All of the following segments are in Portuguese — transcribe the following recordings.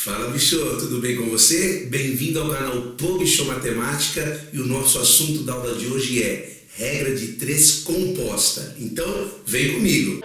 Fala, bicho, tudo bem com você? Bem-vindo ao canal Pô Bicho Matemática e o nosso assunto da aula de hoje é regra de 3 composta. Então, vem comigo!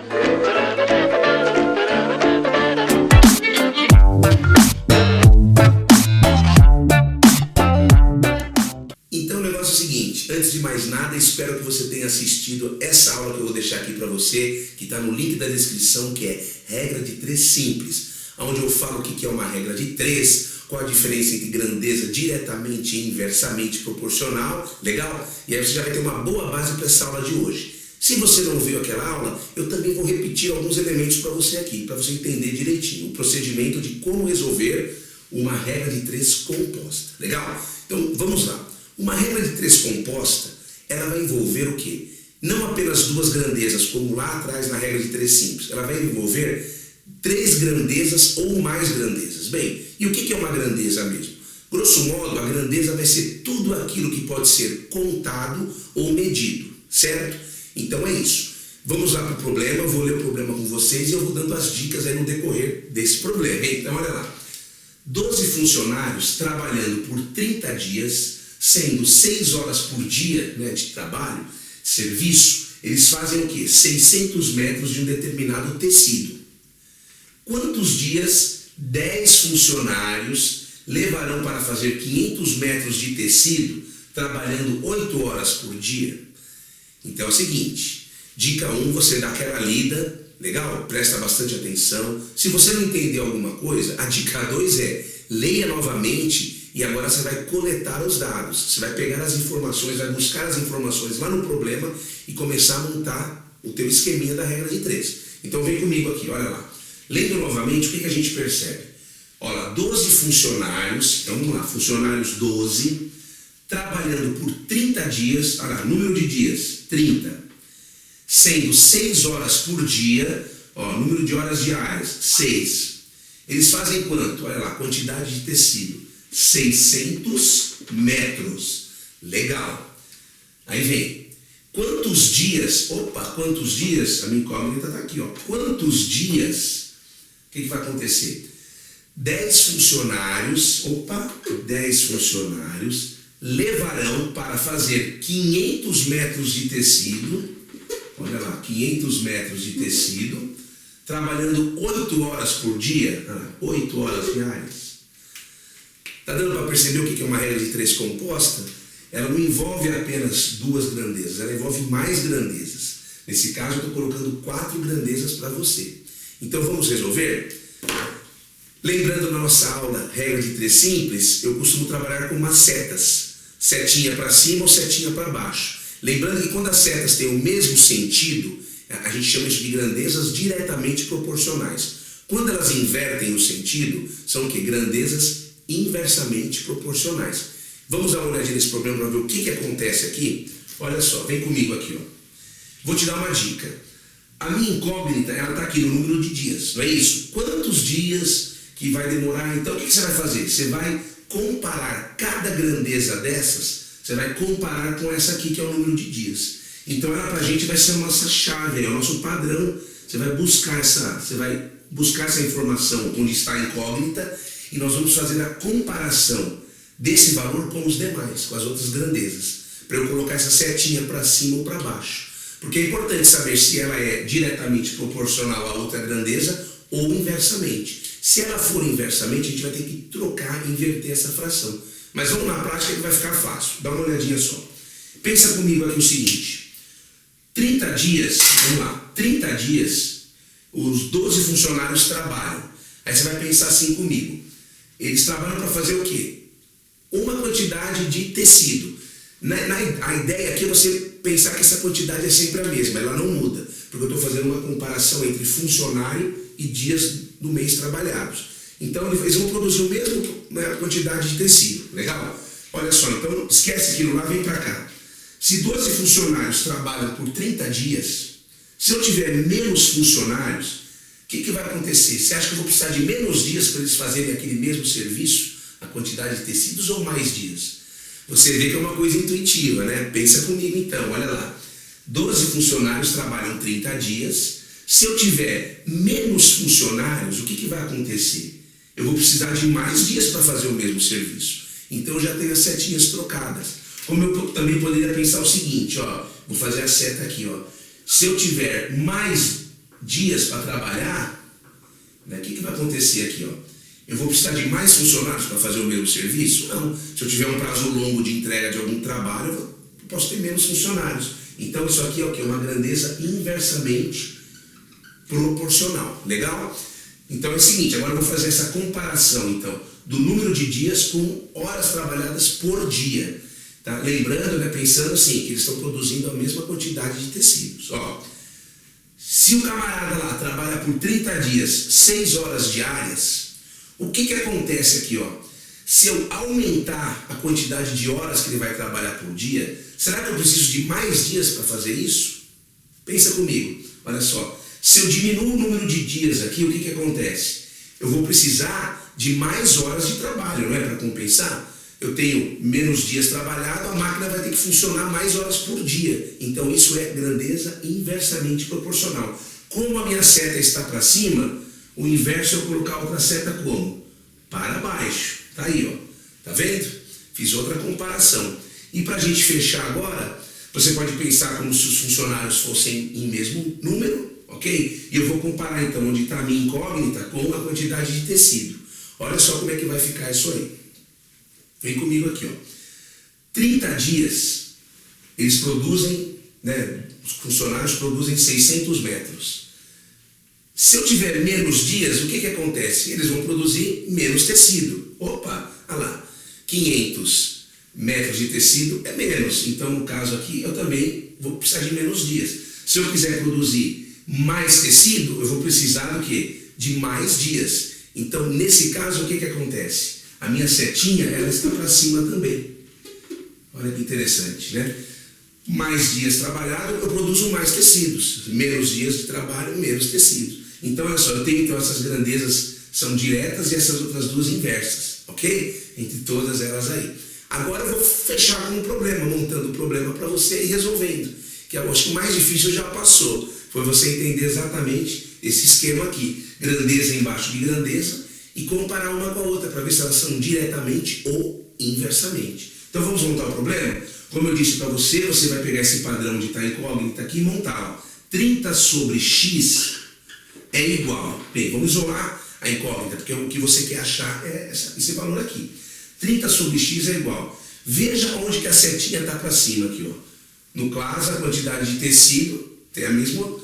Então o negócio é o seguinte, antes de mais nada, espero que você tenha assistido essa aula que eu vou deixar aqui para você, que está no link da descrição, que é regra de 3 simples. Onde eu falo o que é uma regra de 3, qual a diferença entre grandeza diretamente e inversamente proporcional, legal? E aí você já vai ter uma boa base para essa aula de hoje. Se você não viu aquela aula, eu também vou repetir alguns elementos para você aqui, para você entender direitinho o procedimento de como resolver uma regra de 3 composta, legal? Então vamos lá. Uma regra de 3 composta, ela vai envolver o quê? Não apenas 2 grandezas, como lá atrás na regra de 3 simples, ela vai envolver 3 grandezas ou mais grandezas. Bem, e o que é uma grandeza mesmo? Grosso modo, a grandeza vai ser tudo aquilo que pode ser contado ou medido, certo? Então é isso. Vamos lá para o problema, eu vou ler o problema com vocês e eu vou dando as dicas aí no decorrer desse problema. Então olha lá. 12 funcionários trabalhando por 30 dias, sendo 6 horas por dia, né, de trabalho, serviço, eles fazem o quê? 600 metros de um determinado tecido. Quantos dias 10 funcionários levarão para fazer 500 metros de tecido trabalhando 8 horas por dia? Então é o seguinte, dica 1, você dá aquela lida, legal? Presta bastante atenção. Se você não entender alguma coisa, a dica 2 é leia novamente e agora você vai coletar os dados. Você vai pegar as informações, vai buscar as informações lá no problema e começar a montar o teu esqueminha da regra de 3. Então vem comigo aqui, olha lá. Lendo novamente, o que a gente percebe? Olha, 12 funcionários, então vamos lá, funcionários 12, trabalhando por 30 dias, olha lá, número de dias, 30, sendo 6 horas por dia, ó, número de horas diárias, 6. Eles fazem quanto? Olha lá, quantidade de tecido, 600 metros, legal. Aí vem, quantos dias, quantos dias, a minha incógnita está aqui, ó, quantos dias, o que vai acontecer? 10 funcionários levarão para fazer 500 metros de tecido, olha lá, 500 metros de tecido, trabalhando 8 horas por dia, 8 horas diárias. Está dando para perceber o que é uma regra de 3 composta? Ela não envolve apenas 2 grandezas, ela envolve mais grandezas. Nesse caso, eu estou colocando 4 grandezas para você. Então vamos resolver? Lembrando na nossa aula, regra de 3 simples, eu costumo trabalhar com umas setas. Setinha para cima ou setinha para baixo. Lembrando que quando as setas têm o mesmo sentido, a gente chama isso de grandezas diretamente proporcionais. Quando elas invertem o sentido, são o quê? Grandezas inversamente proporcionais. Vamos dar uma olhadinha nesse problema para ver o que acontece aqui? Olha só, vem comigo aqui, ó. Vou te dar uma dica. A minha incógnita, ela está aqui no número de dias, não é isso? Quantos dias que vai demorar? Então, o que você vai fazer? Você vai comparar cada grandeza dessas, você vai comparar com essa aqui, que é o número de dias. Então, ela para a gente vai ser a nossa chave, é o nosso padrão. Você vai buscar essa informação onde está a incógnita e nós vamos fazer a comparação desse valor com os demais, com as outras grandezas, para eu colocar essa setinha para cima ou para baixo. Porque é importante saber se ela é diretamente proporcional à outra grandeza ou inversamente. Se ela for inversamente, a gente vai ter que trocar, inverter essa fração. Mas vamos na prática que vai ficar fácil. Dá uma olhadinha só. Pensa comigo aqui o seguinte. 30 dias, vamos lá, 30 dias, os 12 funcionários trabalham. Aí você vai pensar assim comigo. Eles trabalham para fazer o quê? Uma quantidade de tecido. A ideia aqui é você pensar que essa quantidade é sempre a mesma, ela não muda, porque eu estou fazendo uma comparação entre funcionário e dias do mês trabalhados. Então eles vão produzir a mesma quantidade de tecido, legal? Olha só, então esquece aquilo lá, vem para cá. Se 12 funcionários trabalham por 30 dias, se eu tiver menos funcionários, o que vai acontecer? Você acha que eu vou precisar de menos dias para eles fazerem aquele mesmo serviço, a quantidade de tecidos, ou mais dias? Você vê que é uma coisa intuitiva, né? Pensa comigo então, olha lá. 12 funcionários trabalham 30 dias. Se eu tiver menos funcionários, o que vai acontecer? eu vou precisar de mais dias para fazer o mesmo serviço. Então eu já tenho as setinhas trocadas. Como eu também poderia pensar o seguinte, ó, vou fazer a seta aqui, ó. Se eu tiver mais dias para trabalhar, né, o que vai acontecer aqui, ó? Eu vou precisar de mais funcionários para fazer o mesmo serviço? Não. Se eu tiver um prazo longo de entrega de algum trabalho, eu posso ter menos funcionários. Então isso aqui é o quê? Uma grandeza inversamente proporcional. Legal? Então é o seguinte, agora eu vou fazer essa comparação, então, do número de dias com horas trabalhadas por dia. Tá? Lembrando, né, pensando assim, que eles estão produzindo a mesma quantidade de tecidos. Ó, se o camarada lá trabalha por 30 dias, 6 horas diárias, o que acontece aqui? Ó? Se eu aumentar a quantidade de horas que ele vai trabalhar por dia, será que eu preciso de mais dias para fazer isso? Pensa comigo, olha só. Se eu diminuo o número de dias aqui, o que acontece? Eu vou precisar de mais horas de trabalho, não é? Para compensar. Eu tenho menos dias trabalhados, a máquina vai ter que funcionar mais horas por dia. Então isso é grandeza inversamente proporcional. Como a minha seta está para cima, o inverso é eu colocar outra seta como? Para baixo. Tá aí, ó. Tá vendo? Fiz outra comparação. E para a gente fechar agora, você pode pensar como se os funcionários fossem em mesmo número, ok? E eu vou comparar então onde está a minha incógnita com a quantidade de tecido. Olha só como é que vai ficar isso aí. Vem comigo aqui, ó. 30 dias, eles produzem, né, os funcionários produzem 600 metros. Se eu tiver menos dias, o que acontece? Eles vão produzir menos tecido. Opa, olha lá, 500 metros de tecido é menos. Então, no caso aqui, eu também vou precisar de menos dias. Se eu quiser produzir mais tecido, eu vou precisar do quê? De mais dias. Então, nesse caso, o que acontece? A minha setinha, ela está para cima também. Olha que interessante, né? Mais dias trabalhados, eu produzo mais tecidos. Menos dias de trabalho, menos tecidos. Então, olha só, eu tenho então essas grandezas são diretas e essas outras duas inversas, ok? Entre todas elas aí. Agora eu vou fechar com um problema, montando o problema para você e resolvendo. Que eu acho que o mais difícil já passou. Foi você entender exatamente esse esquema aqui. Grandeza embaixo de grandeza e comparar uma com a outra para ver se elas são diretamente ou inversamente. Então vamos montar o problema? Como eu disse para você, você vai pegar esse padrão de tá incógnita aqui e montar. 30 sobre x é igual. Bem, vamos isolar a incógnita, porque o que você quer achar é esse valor aqui. 30 sobre x é igual. Veja onde que a setinha está para cima aqui, ó. No caso, a quantidade de tecido tem o mesmo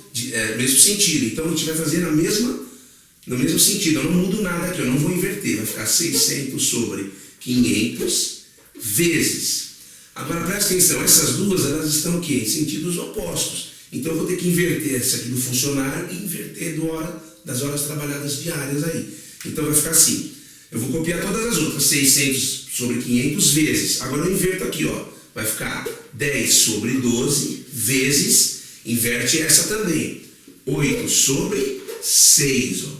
sentido. Então a gente vai fazer no mesmo sentido. Eu não mudo nada aqui, eu não vou inverter. Vai ficar 600 sobre 500 vezes. Agora presta atenção, essas duas elas estão aqui em sentidos opostos. Então eu vou ter que inverter essa aqui do funcionário e inverter das horas trabalhadas diárias aí. Então vai ficar assim. Eu vou copiar todas as outras, 600 sobre 500 vezes. Agora eu inverto aqui, ó. Vai ficar 10 sobre 12 vezes, inverte essa também. 8 sobre 6, ó.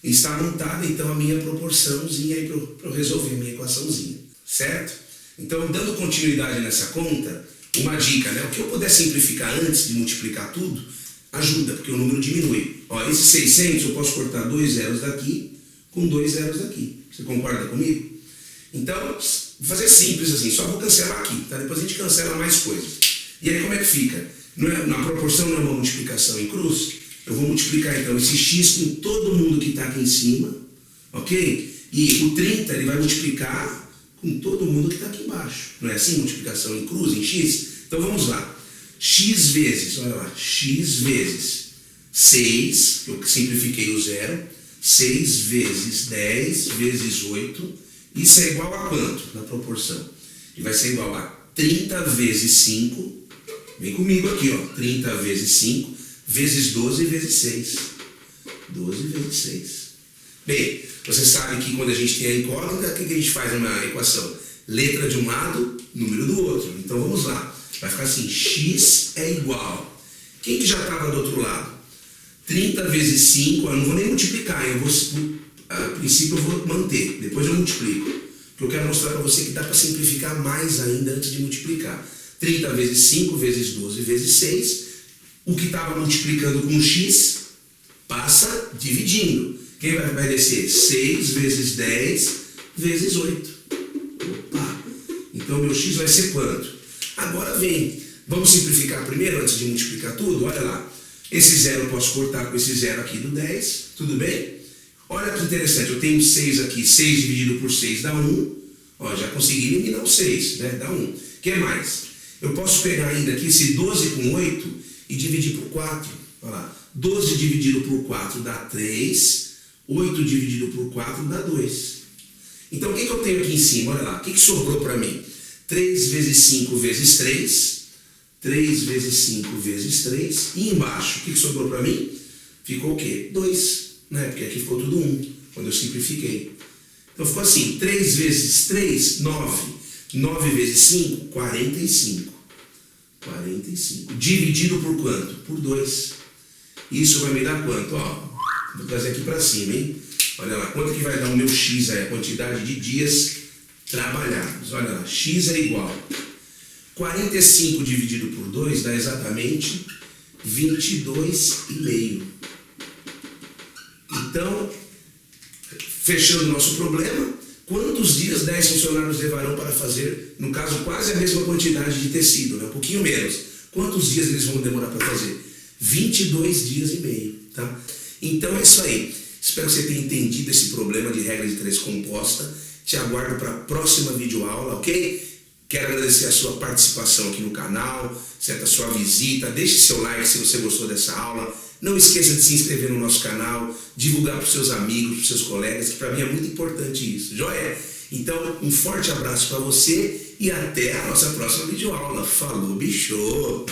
Está montada então a minha proporçãozinha aí para eu resolver a minha equaçãozinha. Certo? Então, dando continuidade nessa conta, uma dica, né? O que eu puder simplificar antes de multiplicar tudo, ajuda, porque o número diminui. Ó, esses 600 eu posso cortar 2 zeros daqui com 2 zeros daqui. Você concorda comigo? Então, vou fazer simples assim, só vou cancelar aqui, tá? Depois a gente cancela mais coisas. E aí como é que fica? Na proporção não é uma multiplicação em cruz? Eu vou multiplicar então esse x com todo mundo que está aqui em cima, ok? E o 30 ele vai multiplicar com todo mundo que está aqui embaixo. Não é assim? Multiplicação em cruz, em x? Então vamos lá. X vezes, olha lá, x vezes 6, eu simplifiquei o zero, 6 vezes 10 vezes 8, isso é igual a quanto na proporção? E vai ser igual a 30 vezes 5, vem comigo aqui, ó, 30 vezes 5, vezes 12 vezes 6. 12 vezes 6. Bem, você sabe que quando a gente tem a incógnita, o que a gente faz numa equação? Letra de um lado, número do outro. Então vamos lá. Vai ficar assim, x é igual. Quem que já estava do outro lado? 30 vezes 5, eu não vou nem multiplicar, a princípio eu vou manter, depois eu multiplico. Porque eu quero mostrar para você que dá para simplificar mais ainda antes de multiplicar. 30 vezes 5 vezes 12 vezes 6, o que estava multiplicando com x passa dividindo. Quem vai descer? 6 vezes 10 vezes 8. Opa! Então meu x vai ser quanto? Agora vem. Vamos simplificar primeiro antes de multiplicar tudo? Olha lá. Esse zero eu posso cortar com esse zero aqui do 10. Tudo bem? Olha que interessante. Eu tenho 6 aqui. 6 dividido por 6 dá 1. Ó, já consegui eliminar o 6, né? Dá 1. O que mais? Eu posso pegar ainda aqui esse 12 com 8 e dividir por 4. Olha lá. 12 dividido por 4 dá 3. 8 dividido por 4 dá 2. Então, o que eu tenho aqui em cima? Olha lá. O que sobrou para mim? 3 vezes 5 vezes 3. 3 vezes 5 vezes 3. E embaixo, o que sobrou para mim? Ficou o quê? 2. Né? Porque aqui ficou tudo 1, quando eu simplifiquei. Então, ficou assim. 3 vezes 3, 9. 9 vezes 5, 45. 45. Dividido por quanto? Por 2. Isso vai me dar quanto? Ó, vou trazer aqui para cima, hein? Olha lá, quanto que vai dar o meu x aí? A quantidade de dias trabalhados. Olha lá, x é igual. 45 dividido por 2 dá exatamente 22,5. Então, fechando o nosso problema, quantos dias 10 funcionários levarão para fazer, no caso, quase a mesma quantidade de tecido, né? Um pouquinho menos. Quantos dias eles vão demorar para fazer? 22 dias e meio, tá? Então é isso aí. Espero que você tenha entendido esse problema de regra de 3 composta. Te aguardo para a próxima videoaula, ok? Quero agradecer a sua participação aqui no canal, certo? A sua visita. Deixe seu like se você gostou dessa aula. Não esqueça de se inscrever no nosso canal, divulgar para os seus amigos, para os seus colegas, que para mim é muito importante isso, joia? Então, um forte abraço para você e até a nossa próxima videoaula. Falou, bicho!